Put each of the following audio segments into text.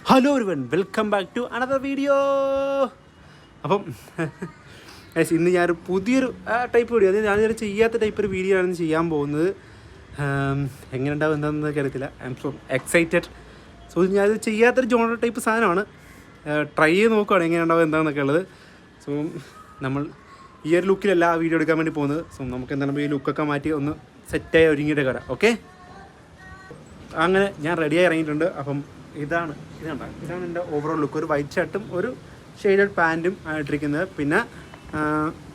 Hello everyone, welcome back to another video. അപ്പം ഇന്ന് ഞാനൊരു പുതിയൊരു ടൈപ്പ് വീഡിയോ, അത് ഞാനിതുവരെ ചെയ്യാത്ത ടൈപ്പ് ഒരു വീഡിയോ ആണ് ചെയ്യാൻ പോകുന്നത്. എങ്ങനെ ഉണ്ടാവും എന്താണെന്നൊക്കെ അറിയത്തില്ല. I M so excited. So ഞാനിത് ചെയ്യാത്തൊരു ജോണർ ടൈപ്പ് സാധനമാണ്. ട്രൈ ചെയ്ത് നോക്കുകയാണ് എങ്ങനെ ഉണ്ടാവും എന്താണെന്നൊക്കെ ഉള്ളത്. സോ നമ്മൾ ഈ ഒരു ലുക്കിലല്ല ആ വീഡിയോ എടുക്കാൻ വേണ്ടി പോകുന്നത്. സോ നമുക്ക് എന്താണ് ഈ ലുക്കൊക്കെ മാറ്റി ഒന്ന് സെറ്റായി ഒരുങ്ങിയിട്ട് കയറാം. ഓക്കെ, അങ്ങനെ ഞാൻ റെഡിയായി ഇറങ്ങിയിട്ടുണ്ട്. അപ്പം ഇതാണ് എൻ്റെ ഓവറോൾ ലുക്ക്. ഒരു വൈറ്റ് ഷർട്ടും ഒരു ഷെയ്ഡഡ് പാൻറ്റും ആയിട്ടിരിക്കുന്നത്. പിന്നെ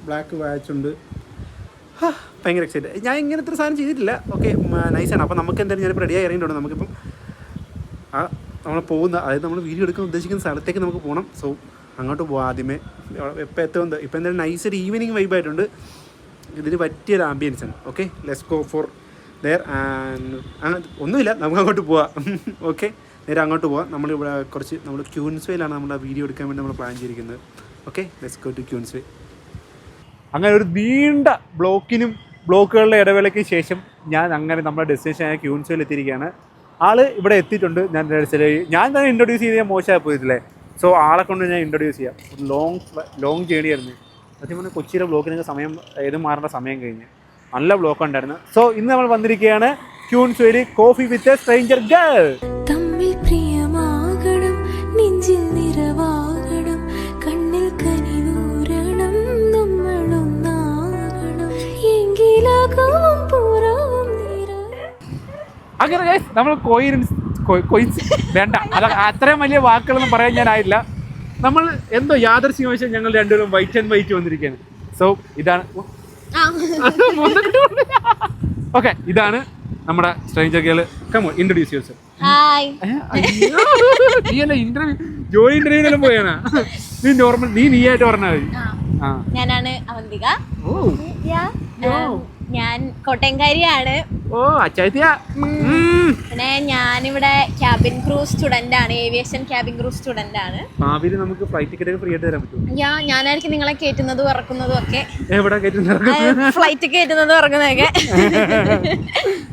ബ്ലാക്ക് വാച്ചുണ്ട്. ഭയങ്കര എക്സൈറ്റഡ്. ഞാൻ ഇങ്ങനത്തെ സാധനം ചെയ്തിട്ടില്ല. ഓക്കെ, നൈസാണ്. അപ്പോൾ നമുക്ക് എന്തായാലും ഞാനിപ്പോൾ റെഡിയായി ഇറങ്ങിയിട്ടുണ്ട്. നമുക്കിപ്പം നമ്മൾ പോകുന്ന, അതായത് നമ്മൾ വീഡിയോ എടുക്കാൻ ഉദ്ദേശിക്കുന്ന സ്ഥലത്തേക്ക് നമുക്ക് പോകണം. സോ അങ്ങോട്ട് പോകാം. ആദ്യമേ ഇപ്പോൾ എത്തുന്നത് ഇപ്പോൾ എന്തായാലും നൈസ് ഒരു ഈവനിങ് വൈബായിട്ടുണ്ട്. ഇതിന് പറ്റിയൊരു ആംബിയൻസാണ്. Okay, let's go for there. And ഒന്നുമില്ല, നമുക്ക് അങ്ങോട്ട് പോവാം. ഓക്കെ, നേരെ അങ്ങോട്ട് പോവാം. നമ്മളിവിടെ നമ്മൾ ക്യൂൻസ്വേയിലാണ് നമ്മുടെ വീഡിയോ എടുക്കാൻ വേണ്ടി നമ്മൾ പ്ലാൻ ചെയ്തിരിക്കുന്നത്. Okay, let's go to Queensway. അങ്ങനെ ഒരു നീണ്ട ബ്ലോക്കുകളുടെ ഇടവേളയ്ക്ക് ശേഷം ഞാൻ അങ്ങനെ നമ്മുടെ ഡെസ്റ്റിനേഷനായ ക്യൂൻസ്വേയിൽ എത്തിയിരിക്കുകയാണ്. ആള് ഇവിടെ എത്തിയിട്ടുണ്ട്. ഞാൻ തന്നെ ഇൻട്രൊഡ്യൂസ് ചെയ്ത് മോശമായി പോയിട്ടില്ലേ. സോ ആളെ കൊണ്ട് ഞാൻ ഇൻട്രൊഡ്യൂസ് ചെയ്യാം. ഒരു ലോങ് ജേണി ആയിരുന്നു. സത്യം പറഞ്ഞാൽ കൊച്ചിയിലെ ബ്ലോക്കിനൊക്കെ സമയം മാറേണ്ട സമയം കഴിഞ്ഞ് നല്ല ബ്ലോക്ക് ഉണ്ടായിരുന്നു. സോ ഇന്ന് നമ്മൾ വന്നിരിക്കുകയാണ് ക്യൂൻസ്വേയിൽ coffee with a stranger girl. അങ്ങനെ നമ്മൾ വേണ്ട, അത് അത്രയും വലിയ വാക്കുകളൊന്നും പറയാൻ ഞാനായില്ല. നമ്മൾ എന്തോ യാദൃശ്ചികവശാൽ ഞങ്ങൾ രണ്ടുപേരും വൈറ്റ് ആൻഡ് വൈറ്റ് വന്നിരിക്കുകയാണ്. സോ ഇതാണ് ഓക്കെ, ഇതാണ് നമ്മുടെ stranger girl. Come on, introduce yourself. ജോലി ഇന്റർവ്യൂവിനെല്ലാം പോയാണ്. നീ ആയിട്ട് പറഞ്ഞാൽ മതി. ഞാനാണ് അവന്തിക. ഞാൻ കോട്ടയംകാരിയാണ്. പിന്നെ ഞാനിവിടെ ക്യാബിൻ ക്രൂ സ്റ്റുഡന്റ് ആണ്. ഏവിയേഷൻ ക്യാബിൻ ക്രൂ സ്റ്റുഡന്റ് ആണ്. ഭാവിയിൽ നമുക്ക് ഫ്ലൈറ്റ് ടിക്കറ്റ് ഫ്രീ ആയിട്ട് തരാൻ പറ്റും. ഞാനായിരിക്കും നിങ്ങളെ കയറ്റുന്നതും ഇറക്കുന്നതും ഒക്കെ. എവിടെ ഫ്ലൈറ്റ് കയറ്റുന്നതും ഇറക്കുന്നതൊക്കെ.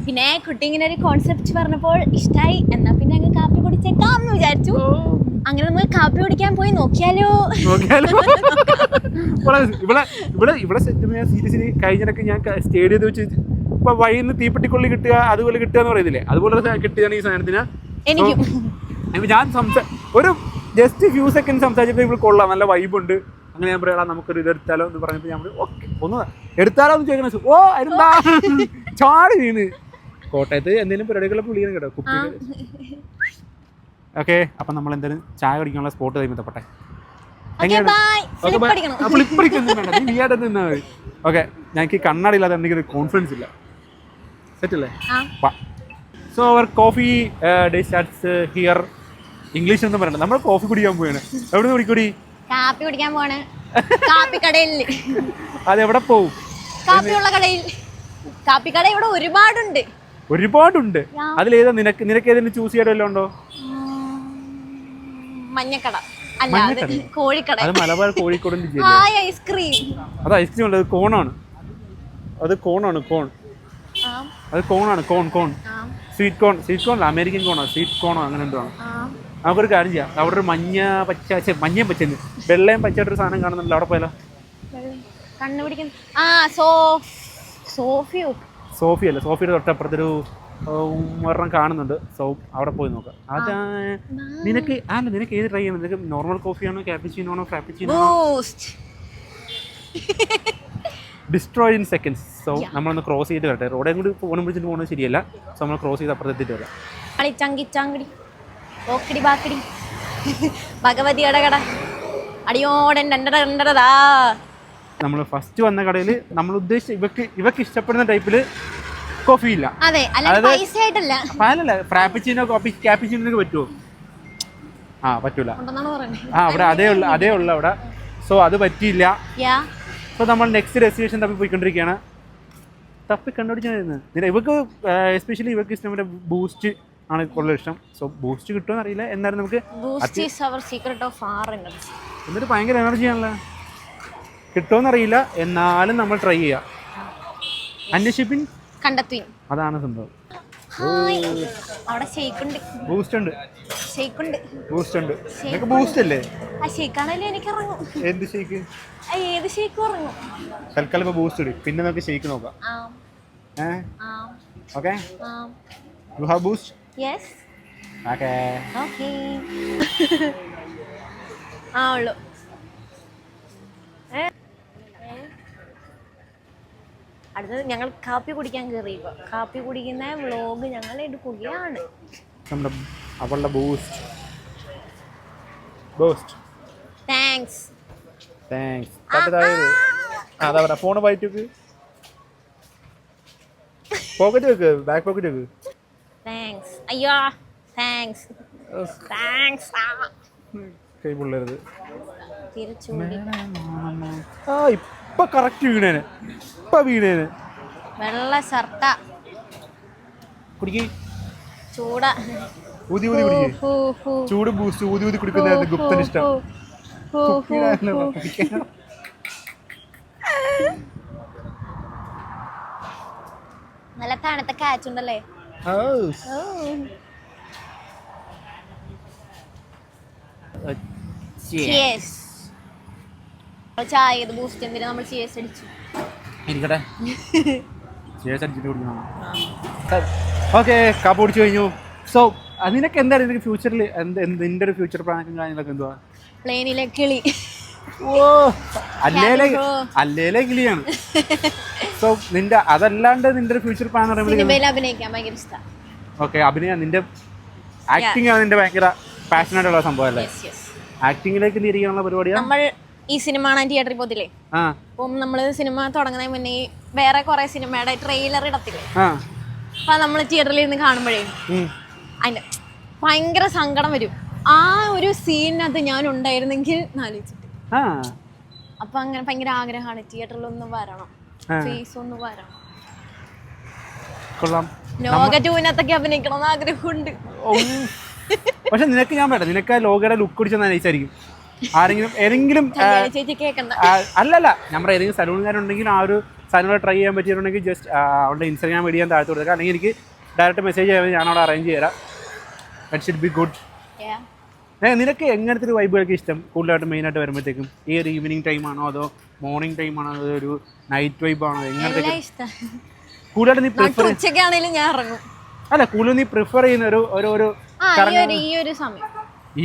പിന്നെ കുട്ടി ഇങ്ങനെ ഒരു കോൺസെപ്റ്റ് പറഞ്ഞപ്പോൾ ഇഷ്ടായി. എന്നാ പിന്നെ അങ്ങ് കാപ്പി കുടിച്ചേക്കാന്ന് വിചാരിച്ചു. അങ്ങനെ നമ്മൾ കാപ്പി കുടിക്കാൻ പോയി നോക്കിയാലോ. ഇവിടെ സീരിയസ്ലി കഴിഞ്ഞിടക്ക് ഞാൻ സ്റ്റേഡിയത്തിൽ വെച്ച് ഇപ്പൊ വഴിയിൽ നിന്ന് തീപ്പെട്ടിക്കൊള്ളി കിട്ടുക, അതുപോലെ കിട്ടുക എന്ന് പറയുന്നില്ലേ, അതുപോലെ കിട്ടിയതാണ് ഈ സാധനത്തിന്. ഞാൻ ഒരു ജസ്റ്റ് ഫ്യൂ സെക്കൻഡ് സംസാരിച്ചപ്പോൾ ഇവിടെ കൊള്ളാം, നല്ല വൈബുണ്ട്. അങ്ങനെ ഞാൻ പറയാം നമുക്കൊരു ഇത് എടുത്താലോ എന്ന് പറഞ്ഞപ്പോൾ ഞാൻ ഓക്കെ ഒന്ന് എടുത്താലോ എന്ന് ചോദിക്കണം. ഓ എന്താ ചാടി വീണ്. കോട്ടയത്ത് എന്തെങ്കിലും പരിപാടികളൊക്കെ വിളിക്കണം കേട്ടോ കുപ്പി. ഓക്കെ, അപ്പം നമ്മൾ എന്തായാലും ചായ കുടിക്കാനുള്ള സ്പോട്ട് തയ്മത്തപ്പെട്ടെ. ഓക്കെ, ഞങ്ങൾക്ക് കണ്ണട ഇല്ലാതെ എനിക്കൊരു കോൺഫിഡൻസ് ഇല്ല. സെറ്റ് അല്ലേ? So our coffee day starts here. English ഒന്നും പറയണ്ട, നമ്മൾ കോഫി കുടിക്കാൻ പോവാണ്. എവിടെ നിന്ന് കുടിക്കൂടി? കാപ്പി കുടിക്കാൻ പോവാണ്. കാപ്പിക്കടയിൽ. അതെവിടെ പോവും? കാപ്പിയുള്ള കടയിൽ. കാപ്പിക്കട ഇവിടെ ഒരുപാടുണ്ട്. അതിലേതാ നിനക്ക് ഏതെങ്കിലും ചൂസ് ചെയ്യാൻ വല്ലതും ഉണ്ടോ? മഞ്ഞക്കട അല്ലാതെ കോഴിക്കട. അത് മലബാർ കോഴിക്കോടിന്റെ ഐസ്ക്രീം. അത് ഐസ്ക്രീം അല്ല, അത് കോണാണ്. കോൺ സ്വീറ്റ് കോൺ അമേരിക്കൻ കോണോ സ്വീറ്റ് കോണോ അങ്ങനെ എന്തോ ആണ്. നമുക്കൊരു കാര്യം ചെയ്യാം, അവിടെ ഒരു മഞ്ഞയും പച്ച വെള്ളയും പച്ചയായിട്ടൊരു സാധനം കാണുന്നുണ്ടല്ലോ, അവിടെ പോയാലോ? സോഫിയല്ല, സോഫിയുടെ തൊട്ടപ്പുറത്തൊരു ഒരെണ്ണം കാണുന്നുണ്ട്. സോ അവിടെ പോയി നോക്കാം. അത് നിനക്ക് ഏത് ട്രൈ ചെയ്യണം? നിനക്ക് നോർമൽ കോഫിയാണോ, ക്യാപ്പുച്ചിനോ ആണോ, frappuccino? Destroy in seconds. So നമ്മളൊന്ന് ക്രോസ് ചെയ്ത് വരട്ടെ. റോഡേയും കൂടി ഫോണും പിടിച്ചിട്ട് പോകുന്നത് ശരിയല്ല. സോ നമ്മൾ ക്രോസ് ചെയ്ത് അപ്പുറത്തെത്തിയിട്ട് വരാം. ഭഗവതിയുടെ കട അടിയോടെ. നമ്മൾ ഫസ്റ്റ് വന്ന കടയിൽ നമ്മൾ ഉദ്ദേശിച്ച ഇവക്ക് ഇഷ്ടപ്പെടുന്ന ടൈപ്പില് കോഫി ഇല്ല. ഫ്രാപ്പുച്ചിനോ ക്യാപ്പുച്ചിനോ പറ്റുമോ? പറ്റൂല. അവിടെ അതേ ഉള്ള അവിടെ. സോ അത് പറ്റിയില്ല. സോ നമ്മൾ നെക്സ്റ്റ് ഡെസ്റ്റിനേഷൻ പോയിക്കൊണ്ടിരിക്കുകയാണ്. കണ്ടുപിടിച്ചായിരുന്നു ഇവക്ക്. എസ്പെഷ്യലി ഇവക്ക് ഇഷ്ടം ബൂസ്റ്റ് ആണ് കൂടുതൽ ഇഷ്ടം. സോ ബൂസ്റ്റ് കിട്ടുമെന്ന് അറിയില്ല, എന്നാലും നമുക്ക് എന്നിട്ട് ഭയങ്കര എനർജിയാണല്ലോ. കിട്ടുമെന്നറിയില്ല, എന്നാലും നമ്മൾ ട്രൈ ചെയ്യാം. അന്വേഷിപ്പിൻ കണ്ടെത്തുവിൻ. അതാണ് സംഭവം. അവിടെ ഷേക്ക് ഉണ്ട്, ബൂസ്റ്റ് ഉണ്ട്. ഷേക്ക് ഉണ്ട്. ബൂസ്റ്റ് ഉണ്ട്. നിനക്ക് ബൂസ്റ്റ് അല്ലേ? ആ ഷേക്ക് ആണല്ലേ എനിക്ക് ഇറങ്ങും. എന്ത് ഷേക്ക്? ഏത് ഷേക്കും ഇറങ്ങും. തൽക്കാലം ഇപ്പൊ ബൂസ്റ്റ് ഇടും, പിന്നെ നമുക്ക് ഷേക്ക് നോക്കാം. Okay, you have boost? Yes. Okay okay. ആ ഉള്ളു. അടുത്തത് ഞങ്ങൾ കാപ്പി കുടിക്കാൻ കയറിയപ്പോ കാപ്പി കുടിക്കുന്ന വ്ലോഗ് ഞങ്ങൾ എടുക്കുകയാണ്. നമ്മുടെ അവളുടെ ബൂസ്റ്റ്. ബൂസ്റ്റ്. താങ്ക്സ്. താങ്ക്സ്. അതാ പറയാ, ഫോണ് പയറ്റ് വെക്ക്, പോക്കറ്റ് വെക്ക്, ബാക്ക് പോക്കറ്റ് വെക്ക്. താങ്ക്സ്. അയ്യോ താങ്ക്സ്. താങ്ക്സ്. കൈ പിള്ളേരത് തിരിച്ചുകൂടി. ആ ഇപ്പൊ കറക്റ്റ് വീണേന്, ഇപ്പൊ വീണേന്. വെള്ള ഷർട്ട കുടിക്ക്. ചൂട ഊതി ഊതി കുടിക്ക്. ചൂട് ബൂസ്റ്റ് ഊതി ഊതി കുടിക്കുന്ന ഗുപ്തന് ഇഷ്ടം. നല്ല തണുത്ത കാച്ചുണ്ടല്ലേ. ചായ ബൂസ്റ്റ് എന്തിനാ നമ്മൾ ചേസ് അടിച്ചു. ഇരിക്കട്ടെ, ചേസ് അടിച്ചിട്ട് കുടിക്കണം. ഓക്കെ, കാപ്പ് കുടിച്ചു കഴിഞ്ഞു. സോ നിനക്ക് എന്താണ് നിനക്ക് ഫ്യൂച്ചറിൽ നിന്റെ ഒരു ഫ്യൂച്ചർ പ്ലാനും കാര്യങ്ങളൊക്കെ എന്തുവാ? പ്ലെയിനിലെ കിളി. ഓ അല്ലേലെ കിളിയാണ്. സോ നിന്റെ അതല്ലാണ്ട് നിന്റെ ഒരു ഫ്യൂച്ചർ പ്ലാൻ അഭിനയിക്കാൻ ഭയങ്കര ഇഷ്ടം. ഓക്കെ, അഭിനയം നിന്റെ ആക്ടിങ് ആണ് നിന്റെ ഭയങ്കര പാഷനായിട്ടുള്ള സംഭവം അല്ലേ? ആക്ടിങ്ങിലേക്ക് തിരികാനുള്ള പരിപാടിയാണ്. നമ്മൾ ഈ സിനിമ കാണാൻ തിയേറ്ററിൽ പോകത്തില്ലേ? അപ്പം നമ്മള് സിനിമ തുടങ്ങുന്നതിന് മുന്നേ വേറെ കുറെ സിനിമയുടെ ട്രെയിലർ ഇടത്തില്ലേ? അപ്പൊ നമ്മള് തിയേറ്ററിൽ ഇരുന്ന് കാണുമ്പോഴേ അതിന്റെ ഭയങ്കര സങ്കടം വരും. ആ ഒരു സീനകത്ത് ഞാൻ ഉണ്ടായിരുന്നെങ്കിൽ ആലോചിച്ചിട്ട്. അപ്പൊ അങ്ങനെ ഭയങ്കര ആഗ്രഹമാണ് തിയേറ്ററിൽ ഒന്ന് വരണം, ഫേസ് ഒന്ന് വരണം. ലോക ടൂവിനകത്തൊക്കെ അഭിനയിക്കണം ആഗ്രഹമുണ്ട്. പക്ഷെ നിനക്ക് ഞാൻ വേണ്ട, നിനക്ക് ആ ലോകയുടെ ലുക്ക് കുടിച്ചാൽ നയിച്ചായിരിക്കും. ആരെങ്കിലും ഏതെങ്കിലും അല്ലല്ല നമ്മുടെ ഏതെങ്കിലും സലൂണുകാരുണ്ടെങ്കിൽ ആ ഒരു സാധനങ്ങൾ ട്രൈ ചെയ്യാൻ പറ്റിയിട്ടുണ്ടെങ്കിൽ ജസ്റ്റ് അവളുടെ ഇൻസ്റ്റാഗ്രാം ഐഡി ഞാൻ താഴ്ത്തു കൊടുക്കുക, അല്ലെങ്കിൽ എനിക്ക് ഡയറക്റ്റ് മെസ്സേജ് ചെയ്യാൻ ഞാൻ അവിടെ അറേഞ്ച് ചെയ്യാം. That should be good. നിനക്ക് എങ്ങനത്തെ ഒരു വൈബുകളൊക്കെ ഇഷ്ടം കൂടുതലായിട്ട് മെയിനായിട്ട് വരുമ്പോഴത്തേക്കും? ഈ ഒരു ഈവനിങ് ടൈമാണോ അതോ മോർണിംഗ് ടൈമാണോ അതോ ഒരു നൈറ്റ് വൈബാണോ? എങ്ങനത്തെ കൂടുതലായിട്ട് നീ പ്രിഫർ? അല്ല, കൂടുതൽ നീ പ്രിഫർ ചെയ്യുന്ന ഈ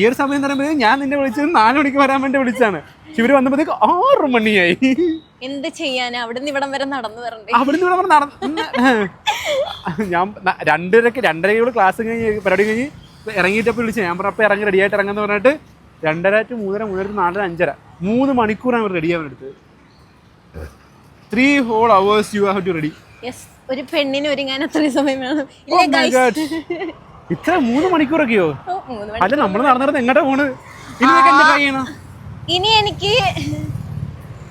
ഒരു സമയം എന്ന് പറയുമ്പോൾ ഞാൻ നിന്നെ വിളിച്ചത് 4 മണിക്ക് വരാൻ വേണ്ടി വിളിച്ചാണ്. ഇവര് വന്നപ്പോഴത്തേക്ക് 6 മണിയായി. എന്ത് ചെയ്യാനാ, അവിടുന്ന് ഇവിടം വരെ നടന്നു വരണ്ടേ? അവിടുന്ന് ഇവിടെ നടന്നു. ഞാൻ 2:30 ക്ലാസ് കഴിഞ്ഞ് പരിപാടി കഴിഞ്ഞ് ഇറങ്ങിയിട്ടപ്പോൾ വിളിച്ചു. ഞാൻ പറഞ്ഞപ്പോൾ ഇറങ്ങി റെഡിയായിട്ട് ഇറങ്ങുന്ന പറഞ്ഞിട്ട് 2:30 to 3:30, 3:30 to 4:30, 5:30 3 മണിക്കൂറാണ് അവർ റെഡി ആവാൻ എടുത്തത്. 3 whole hours you have to ready. ഒരു പെണ്ണിന് ഒരുങ്ങാൻ അത്രയും സമയം വേണം. ഇത്ര 3 മണിക്കൂറൊക്കെയോ? അല്ല, നമ്മൾ നടന്നിരുന്ന എങ്ങോട്ടാ പോണ്? ഇനി എനിക്ക്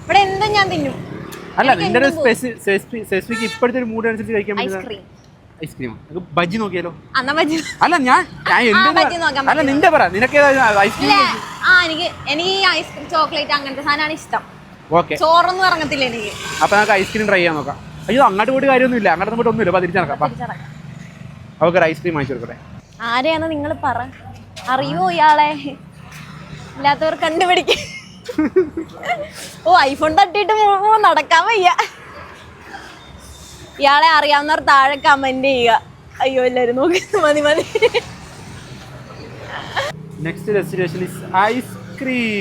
ഇവിടെ എന്തും ഞാൻ തിന്നും. അല്ല, നിന്റെ ഒരു സ്പെസിഫിക് ഇപ്പോഴത്തെ ഒരു മൂഡ് അനുസരിച്ച് കഴിക്കാൻ പറ്റുന്ന ഐസ്ക്രീം. ബജ്ജി നോക്കിയാലോ? അല്ല, അല്ല നിന്റെ പറ, നിനക്ക് ഐസ്ക്രീം? എനിക്ക് ഐസ്ക്രീം ചോക്ലേറ്റ് അങ്ങനത്തെ സാധനമാണ് ഇഷ്ടം. ഓക്കെ, ചോറൊന്നും ഇറങ്ങത്തില്ല എനിക്ക്. അപ്പൊ നമുക്ക് ഐസ്ക്രീം ട്രൈ ചെയ്യാൻ നോക്കാം. അയ്യോ, അങ്ങോട്ട് പോയിട്ട് കാര്യമൊന്നുമില്ല, അങ്ങോട്ട് പോയിട്ട് ഒന്നുമില്ല. തിരിച്ചു നടക്കാം. അവർക്ക് ഐസ്ക്രീം വാങ്ങിച്ചു കൊടുക്കട്ടെ. ആരെയാന്ന് നിങ്ങൾ പറ, അറിയോ ഇയാളെ? ഇല്ലാത്തവർ കണ്ടുപിടിക്കും. ഐഫോൺ തട്ടിയിട്ട് നടക്കാൻ വയ്യ. ഇയാളെ അറിയാവുന്നവർ താഴെ കമന്റ് ചെയ്യുക. അയ്യോ, എല്ലാരും നോക്കി. മതി. Next destination is ice cream.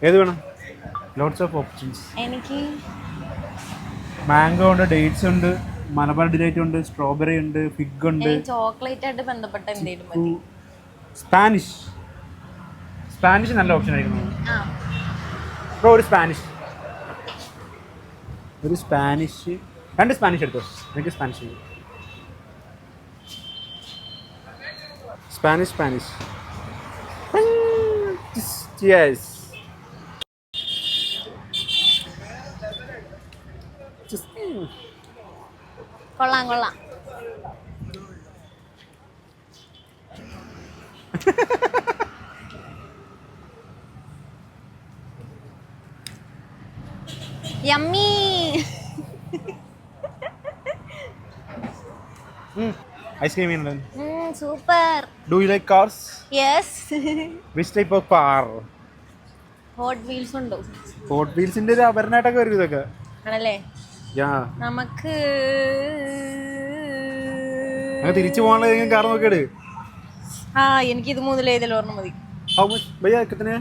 ഏത് വേണം? Lots of options. എനിക്ക് മാംഗോ ഉണ്ട്, ഡേറ്റ്സ് ഉണ്ട്, മലബാർ ഡിലൈറ്റ് ഉണ്ട്, സ്ട്രോബെറി ഉണ്ട്, ഫിഗ് ഉണ്ട്. ചോക്ലേറ്റ് ആയിട്ട് ബന്ധപ്പെട്ട എന്തെങ്കിലും മതി. സ്പാനിഷ് നല്ല ഓപ്ഷൻ ആയിരുന്നു. ഇപ്പോൾ ഒരു സ്പാനിഷ് 2 സ്പാനിഷ് എടുത്തോ. എനിക്ക് സ്പാനിഷ് Yes. കൊള്ളാം. Yummy. Ice cream super. Do you like cars? Yes. Which type of car? Hot wheels ഉണ്ടോ? ഹോട്ട് വീൽസിന്റെ ഒരു അപരനായിട്ടൊക്കെ വരും ഇതൊക്കെ. ആണല്ലേ? യാ. നമുക്ക് തിരിച്ചു പോകാനുള്ള കാർ നോക്കിയത്. എനിക്ക് ഇത് മുതലേ ഇതിൽ ഓർമ്മ മതി. How much? भैया कितने?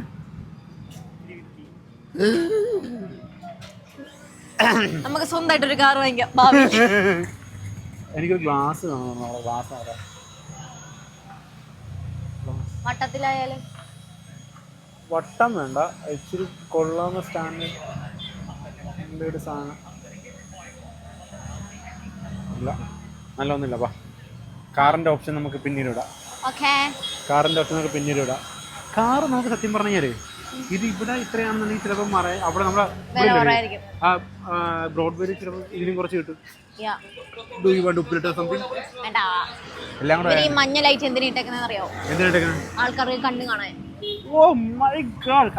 നമുക്ക് സ്വന്തമായിട്ടൊരു കാർ വാങ്ങിക്കാം ഭാവി. എനിക്കൊരു ഗ്ലാസ് കാണണം. ഗ്ലാസ് വട്ടത്തിലായാലും വട്ടം വേണ്ട, ഇച്ചിരി കൊള്ളാവുന്ന സ്റ്റാൻഡ് സാധനം ഇല്ല, നല്ല ഒന്നുമില്ല. വാ, കാറിൻ്റെ ഓപ്ഷൻ നമുക്ക് പിന്നീട് ഇടാം. കാറിൻ്റെ ഓപ്ഷൻ നമുക്ക് പിന്നീട് ഇടാം. കാറ് നമുക്ക് സത്യം പറഞ്ഞാല് ഇത് ഇവിടെ ഇത്രയാണെന്നുണ്ടെങ്കിൽ ചിലപ്പോൾ അവിടെ നമ്മളെ ബ്രോഡ്വേയിൽ ചിലപ്പോൾ ഇതിനും കുറച്ച് കിട്ടും. ഡു യു വാണ്ട് ഉപ്പിലിട്ടോ സംതിങ്? എല്ലാം കൂടെ മഞ്ഞ ലൈറ്റ് എന്തിനാ അറിയാവോ? ആൾക്കാർക്ക് കണ്ടു കാണാൻ. ഓ മൈ ഗോഡ്,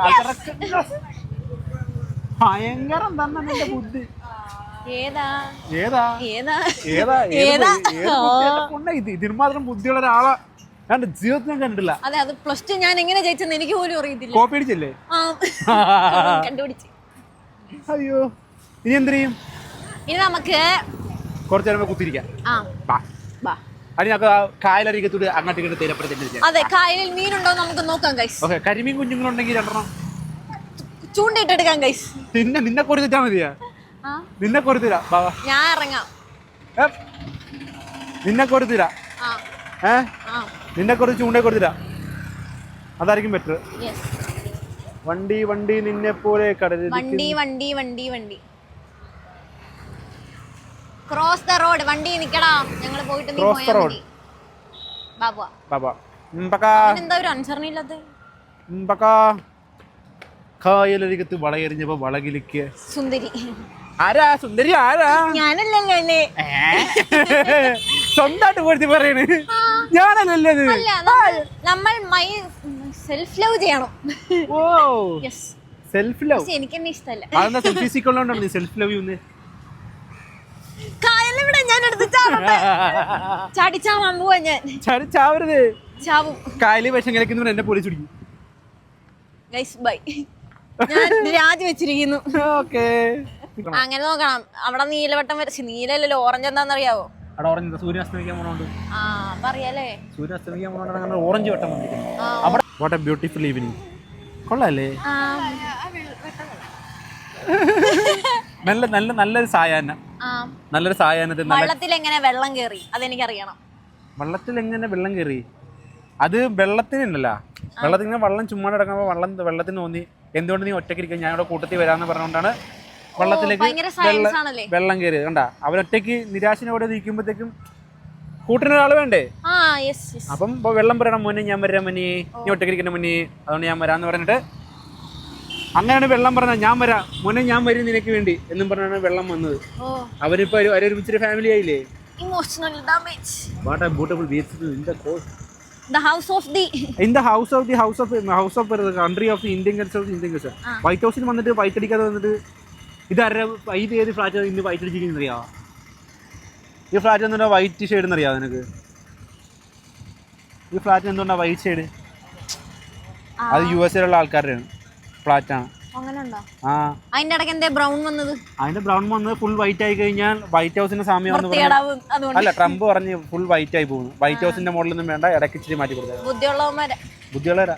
ഭയങ്കരം തന്നെ നിന്റെ ബുദ്ധി. ഇതിന് മാത്രം ബുദ്ധിയുള്ള ഒരാളെ ഞാൻ ജീവിതത്തിൽ കണ്ടിട്ടില്ല. അതെ, അത് +2 ഞാൻ എങ്ങനെ ജയിച്ചെന്ന് എനിക്ക് പോലും അറിയത്തില്ല. കോപ്പി അടിച്ചല്ലേ? കണ്ടുപിടിച്ച്. അയ്യോ, ഇനി എന്ത് ചെയ്യും? ഇനി നമുക്ക് കുറച്ചു നേരം കുത്തിരിക്കാം. അത് ഞങ്ങൾക്ക് കായലരികത്തൂടെ അങ്ങോട്ട് ഇങ്ങോട്ട് തേരപ്പെടുത്തി. അതെ, കായലിൽ മീനുണ്ടോ നമുക്ക് നോക്കാം ഗൈസ്. ഓക്കെ, കരിമീൻ കുഞ്ഞുങ്ങളുണ്ടെങ്കിൽ രണ്ടെണ്ണം ചൂണ്ടിട്ടെടുക്കാം ഗൈസ്. നിന്നെ കൊടുത്തിട്ടാ മതിയാ? നിന്നെ കൊടുത്തിരാ. ഞാൻ ഇറങ്ങാം. നിന്നെ കൊടുത്തിരാ. നിന്നെ കുറച്ച് ചൂണ്ടേ കൊടുത്തിരാ. അതായിരിക്കും ബെറ്റർ. വണ്ടി വണ്ടി നിന്നെ പോലെ കടലിൽ. വണ്ടി വണ്ടി വണ്ടി വണ്ടി ക്രോസ് ദ റോഡ്. വണ്ടി നിക്കടാ, ഞങ്ങൾ പോയിട്ട് നീ പോയാ മതി. ബാബാ ബാബാ എന്താ ഒരു അനുസരണയില്ലാത്ത? കായലരികത്ത് വളയെറിഞ്ഞപ്പോ വളകിലിക്ക് സുന്ദരി. ആരാ സുന്ദരി? ആരാ? ഞാനല്ലല്ലോ അല്ലേ. സ്വന്തമായിട്ട് കൊടുത്തി പറയണ്. ഞാനല്ലല്ലേ നമ്മൾ സെൽഫ് ലവ് ചെയ്യണം. ഓ, സെൽഫ് ലവ്. എനിക്ക് തന്നെ ഇഷ്ടമല്ല. അതെന്താ സെൽഫി സീക്കൊണ്ടാണ് നീ സെൽഫ് ലവ് ചെയ്യുന്നത്? കായലിവിടെ ഞാൻ എടുത്ത് ചാടിച്ചാവാൻ പോവാ. ഞാൻ ചാവരുത്. ചാവും. കായലിൽ വിഷം കലക്കുന്നവർ എന്നെ പോലീസ് പിടിക്കും. ഗൈസ് ബൈ, ഞാൻ രാജി വെച്ചിരിക്കുന്നു. ഓക്കേ, അങ്ങനെ നോക്കണം. അവിടെ നീലവട്ടം വരച്ച്, നീലല്ലോ ഓറഞ്ച് എന്താണെന്നറിയാവോ? അവിടെ ഓറഞ്ച് സൂര്യൻ അസ്തമിക്കാൻ പോണോണ്ട്. പറയാലേ, സൂര്യൻ അസ്തമിക്കാൻ പോണോണ്ട് അങ്ങനെ ഓറഞ്ച് വട്ടം വന്നിരിക്കുന്നു. അവിടെ വാട്ട് എ ബ്യൂട്ടിഫുൾ ഈവനിങ്. കൊള്ളാല്ലേ? നല്ല നല്ല നല്ലൊരു സായാഹ്നം. നല്ലൊരു സായാഹ്നത്തിൽ വെള്ളത്തിൽ എങ്ങനെ വെള്ളം കയറി അതെനിക്കറിയണം. വെള്ളത്തിൽ എങ്ങനെ വെള്ളം കയറി? അത് വെള്ളത്തിനുണ്ടല്ലോ, വെള്ളത്തിന് വെള്ളം ചുമ്മാ കിടക്കുമ്പോൾ വെള്ളത്തിന് തോന്നി എന്തുകൊണ്ട് നീ ഒറ്റയ്ക്കിരിക്കുക, ഞാൻ ഇവിടെ കൂട്ടത്തിൽ വരാന്ന് പറഞ്ഞുകൊണ്ടാണ് വെള്ളത്തിലേക്ക് വെള്ളം കയറിയത്. കണ്ടാ, അവരൊറ്റയ്ക്ക് നിരാശനോടെ നിൽക്കുമ്പോഴത്തേക്കും കൂട്ടിനൊരാൾ വേണ്ടേ? അപ്പം വെള്ളം പറയണം, മോനെ ഞാൻ വരാം, മോനെ നീ ഒറ്റയ്ക്കിരിക്കുന്ന മോനെ, അതുകൊണ്ട് ഞാൻ വരാന്ന് പറഞ്ഞിട്ട് അങ്ങനെയാണ് വെള്ളം പറഞ്ഞത്. ഞാൻ വരാം മോനെ, ഞാൻ വരും നിനക്ക് വേണ്ടി എന്നും പറഞ്ഞാണ് വെള്ളം വന്നത്. അവരിപ്പോ ഒരുമിച്ചൊരു ഫാമിലി ആയില്ലേ? Emotional damage. What a beautiful beach in the coast. The house of the country of the Indian culture. White House വന്നിട്ട് വൈറ്റ് അടിക്കാതെ വന്നിട്ട് ഇതാരുടെ ഇത് ഏത് ഫ്ലാറ്റ് ഇന്ന് വൈറ്റ് അടിച്ചിരിക്കുന്നത് അറിയാമോ? ഈ ഫ്ലാറ്റ് എന്തുകൊണ്ടാ വൈറ്റ് ഷെയ്ഡ് എന്നറിയാമോ നിനക്ക്? ഈ ഫ്ലാറ്റ് എന്തുകൊണ്ടാ വൈറ്റ് ഷെയ്ഡ്? അത് USA-ലുള്ള ആൾക്കാരുടെയാണ് ഫ്ലാറ്റാണ്. അതിന്റെ ഇടയ്ക്ക് എന്താ ബ്രൗൺ വന്നത്? അതിന്റെ ബ്രൗൺ വന്നത് ഫുൾ വൈറ്റ് ആയി കഴിഞ്ഞാൽ വൈറ്റ് ഹൗസിന്റെ സാമ്യം അല്ല, ട്രംപ് പറഞ്ഞ് ഫുൾ വൈറ്റ് ആയി പോകുന്നു. വൈറ്റ് ഹൗസിന്റെ മോഡലൊന്നും വേണ്ട, ഇടയ്ക്ക് ഇച്ചിരി മാറ്റി കൊടുത്തത്. ബുദ്ധിയുള്ളവരാ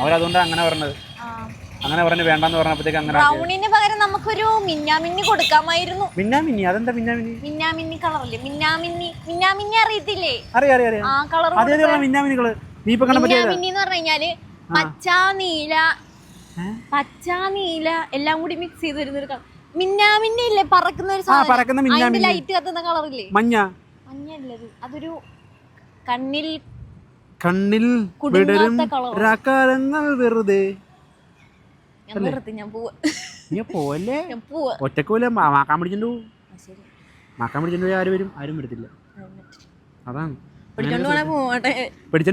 അവരതുകൊണ്ട് അങ്ങനെ പറഞ്ഞത്. അങ്ങനെ പറഞ്ഞ് വേണ്ടെന്ന് പറഞ്ഞപ്പോഴത്തേക്ക് അങ്ങനെ ബ്രൗണിന് പകരം നമുക്കൊരു മിന്നാമിന്നി കൊടുക്കാമായിരുന്നു. മിന്നാമിന്നി? അതെന്താ മിന്നാമിന്നി? മിന്നാമിന്നി കളറല്ലേ? മിന്നാമിന്നി അറിയത്തില്ലേ? അറിയാം. ആ കളർ മിന്നാമിന്നികള് നീ ഇപ്പൊ കണ്ട മിന്നാമിന്നി എന്ന് പറഞ്ഞു കഴിഞ്ഞാല് പച്ച നീല എല്ലാം കൂടി മിക്സ് ചെയ്ത് വരുന്നൊരു കളർ. മിന്നാമിന്നി ഇല്ലേ, പറക്കുന്ന ഒരു സാധനം, ലൈറ്റ് കത്തുന്ന കളറില്ലേ? മഞ്ഞല്ലത്, അതൊരു കണ്ണിൽ വിടരും രാക്കാരങ്ങൾ വെറുതെ. ഞാൻ പോവാ. ഒറ്റക്കൂല മാക്കാൻ പിടിച്ചിട്ടു. മാക്കാൻ പിടിച്ചിട്ട് ആരും വരും? ആരും വരത്തില്ല. അതാണ് പിടിച്ചോണ്ട്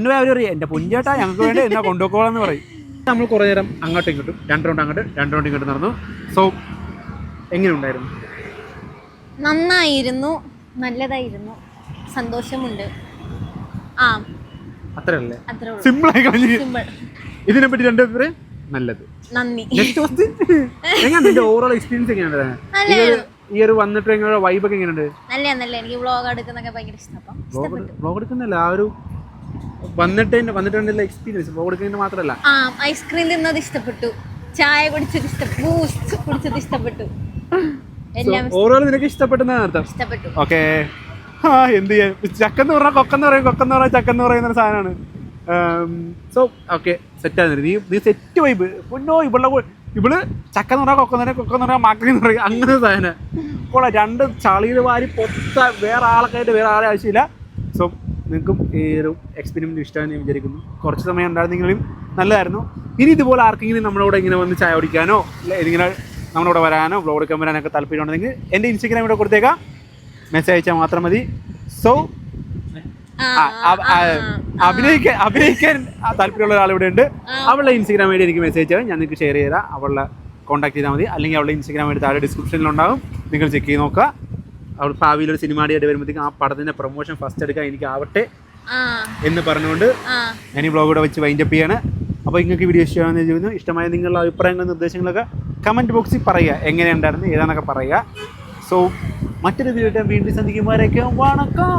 പോയി അവര് പറയും എന്റെ പൊഞ്ചേട്ടാ ഞങ്ങൾക്ക് വേണ്ടി എന്നാ കൊണ്ടുപോക്കോളാന്ന് പറയും. നമ്മൾ കുറേ നേരം അങ്ങോട്ടും ഇങ്ങോട്ടും 2 റൗണ്ട് അങ്ങോട്ട് 2 റൗണ്ട് ഇങ്ങോട്ട് നടന്നു. സോ എങ്ങനെ ഉണ്ടായിരുന്നു? നന്നായിരുന്നു, നല്ലതായിരുന്നു, സന്തോഷമുണ്ട്. ആ അത്രയല്ലേ, അത്രേ ഉള്ളൂ. സിമ്പിൾ ആയി കളഞ്ഞു. സിമ്പിൾ. ഇതിനെ പറ്റി രണ്ടുപേരും നല്ലത്. നന്ദി. എങ്ങനെയാണ് നിന്റെ ഓവറോൾ എക്സ്പീരിയൻസ് എങ്ങനെയാണ്? ഈ ഒരു വന്നിട്ട് എങ്ങനെ വൈബ് ഒക്കെ എങ്ങനെയുണ്ട്? നല്ല എനിക്ക് വ്ളോഗ് എടുക്കുന്നൊക്കെ ഭയങ്കര ഇഷ്ടപ്പെട്ടു. വ്ളോഗ് എടുക്കുന്നില്ല, ആ ഒരു വന്നിട്ടുള്ള എക്സ്പീരിയൻസ് വ്ളോഗ് എടുക്കുന്നതിന് മാത്രമല്ല. ആ ഐസ്ക്രീം തിന്നത് ഇഷ്ടപ്പെട്ടു, ചായ കുടിച്ചത് ഇഷ്ടപ്പെട്ടു, ബൂസ്റ്റ് കുടിച്ചത് ഇഷ്ടപ്പെട്ടു, എല്ലാം ഓവറോൾ നിനക്ക് ഇഷ്ടപ്പെട്ടെന്നാണ് അർത്ഥം. ഇഷ്ടപ്പെട്ടു. ഓക്കെ. ആ എന്ത് ചെയ്യാൻ, ചക്കെന്ന് പറഞ്ഞാൽ കൊക്കെന്ന് പറയും, കൊക്കെന്ന് പറഞ്ഞാൽ ചക്കെന്ന് പറയുന്ന ഒരു സാധനമാണ്. സോ ഓക്കെ, സെറ്റായിരുന്നു. നീ സെറ്റ് വൈബ്. പൊന്നോ, ഇവള് ചക്കെന്ന് പറഞ്ഞാൽ കൊക്കെന്ന് പറഞ്ഞാൽ മാക്കെന്ന് പറയും, അങ്ങനെ സാധനം. അപ്പോൾ രണ്ട് ചളിയിൽ വാരി പൊത്ത വേറെ ആൾക്കായിട്ട് വേറെ ആളെ ആവശ്യമില്ല. സോ നിങ്ങൾക്കും ഈ ഒരു എക്സ്പെരിമെൻറ്റ് ഇഷ്ടമാണെന്ന് ഞാൻ വിചാരിക്കുന്നു. കുറച്ച് സമയം ഉണ്ടായിരുന്നെങ്കിലും നല്ലതായിരുന്നു. ഇനി ഇതുപോലെ ആർക്കെങ്കിലും നമ്മളോട് ഇങ്ങനെ വന്ന് ചായ കുടിക്കാനോ ഇങ്ങനെ നമ്മളോട് വരാനോ വ്ളോഗ് എടുക്കാൻ വരാനൊക്കെ താല്പര്യമുണ്ടെങ്കിൽ എൻ്റെ ഇൻസ്റ്റഗ്രാമിലൂടെ കൊടുത്തേക്കാം, മെസ്സേജ് അയച്ചാൽ മാത്രം മതി. സോ അഭിനയിക്കാൻ താല്പര്യമുള്ള ഒരാൾ ഇവിടെ ഉണ്ട്. അവളുടെ ഇൻസ്റ്റഗ്രാം ഐഡി എനിക്ക് മെസ്സേജ് ചെയ്യാൻ ഞാൻ നിങ്ങൾക്ക് ഷെയർ ചെയ്താൽ അവളെ കോൺടാക്ട് ചെയ്താൽ മതി. അല്ലെങ്കിൽ അവളുടെ ഇൻസ്റ്റഗ്രാം ഐഡി താഴെ ഡിസ്ക്രിപ്ഷനിലുണ്ടാകും, നിങ്ങൾ ചെക്ക് ചെയ്ത് നോക്കുക. അവൾ ഭാവിയിൽ ഒരു സിനിമാടിയായിട്ട് വരുമ്പോഴത്തേക്കും ആ പടത്തിൻ്റെ പ്രൊമോഷൻ ഫസ്റ്റ് എടുക്കാൻ എനിക്ക് ആവട്ടെ എന്ന് പറഞ്ഞുകൊണ്ട് ഞാൻ ഈ വ്ളോഗ് കൂടെ വെച്ച് വൈൻഡപ്പ് ചെയ്യാണ്. അപ്പോൾ നിങ്ങൾക്ക് വീഡിയോ ഇഷ്ടമാണെന്ന് ചോദിക്കുന്നു. ഇഷ്ടമായ നിങ്ങളുടെ അഭിപ്രായങ്ങളും നിർദ്ദേശങ്ങളൊക്കെ കമൻറ്റ് ബോക്സിൽ പറയുക, എങ്ങനെയുണ്ടായിരുന്നു ഏതാണെന്നൊക്കെ പറയുക. സോ മറ്റൊരു വീഡിയോ വീണ്ടും സന്ധിക്കുമ്പോഴേക്കും വണക്കം.